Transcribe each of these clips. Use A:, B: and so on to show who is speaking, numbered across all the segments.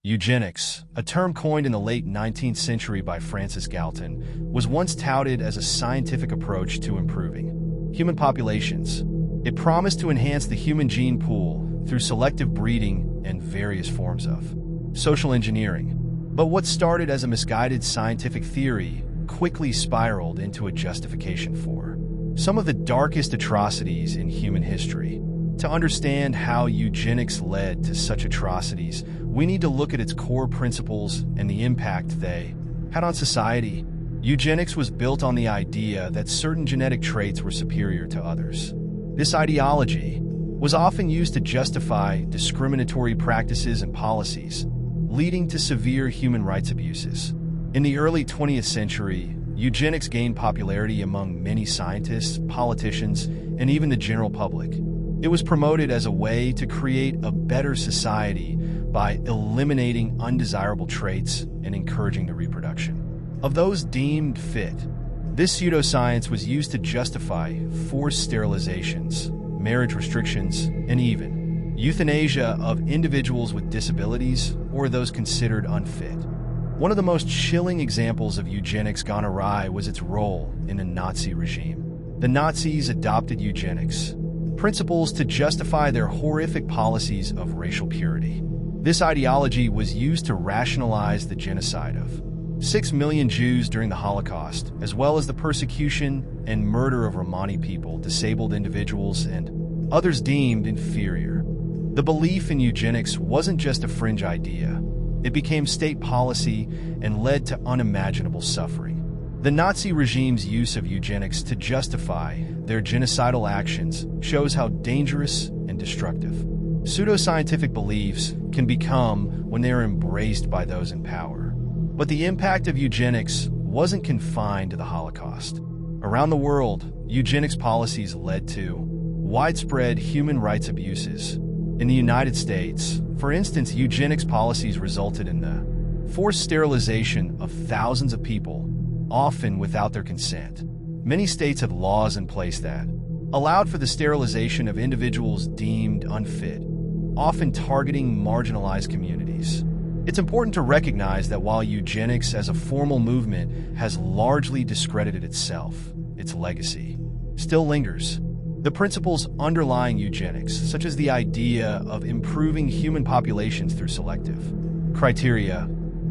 A: Eugenics, a term coined in the late 19th century by Francis Galton, was once touted as a scientific approach to improving human populations. It promised to enhance the human gene pool through selective breeding and various forms of social engineering. But what started as a misguided scientific theory quickly spiraled into a justification for some of the darkest atrocities in human history. To understand how eugenics led to such atrocities, we need to look at its core principles and the impact they had on society. Eugenics was built on the idea that certain genetic traits were superior to others. This ideology was often used to justify discriminatory practices and policies, leading to severe human rights abuses. In the early 20th century, eugenics gained popularity among many scientists, politicians, and even the general public. It was promoted as a way to create a better society by eliminating undesirable traits and encouraging the reproduction of those deemed fit. This pseudoscience was used to justify forced sterilizations, marriage restrictions, and even euthanasia of individuals with disabilities or those considered unfit. One of the most chilling examples of eugenics gone awry was its role in the Nazi regime. The Nazis adopted eugenics principles to justify their horrific policies of racial purity. This ideology was used to rationalize the genocide of 6 million Jews during the Holocaust, as well as the persecution and murder of Romani people, disabled individuals, and others deemed inferior. The belief in eugenics wasn't just a fringe idea. It became state policy and led to unimaginable suffering. The Nazi regime's use of eugenics to justify their genocidal actions shows how dangerous and destructive pseudoscientific beliefs can become when they are embraced by those in power. But the impact of eugenics wasn't confined to the Holocaust. Around the world, eugenics policies led to widespread human rights abuses. In the United States, for instance, eugenics policies resulted in the forced sterilization of thousands of people, often without their consent. Many states have laws in place that allowed for the sterilization of individuals deemed unfit, often targeting marginalized communities. It's important to recognize that while eugenics as a formal movement has largely discredited itself, its legacy still lingers. The principles underlying eugenics, such as the idea of improving human populations through selective criteria,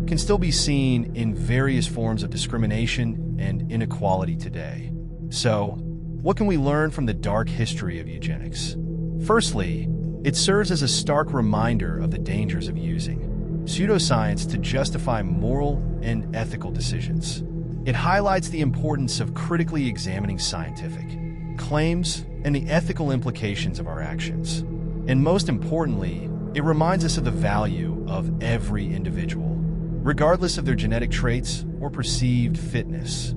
A: can still be seen in various forms of discrimination and inequality today. So, what can we learn from the dark history of eugenics? Firstly, it serves as a stark reminder of the dangers of using pseudoscience to justify moral and ethical decisions. It highlights the importance of critically examining scientific claims and the ethical implications of our actions. And most importantly, it reminds us of the value of every individual, regardless of their genetic traits or perceived fitness.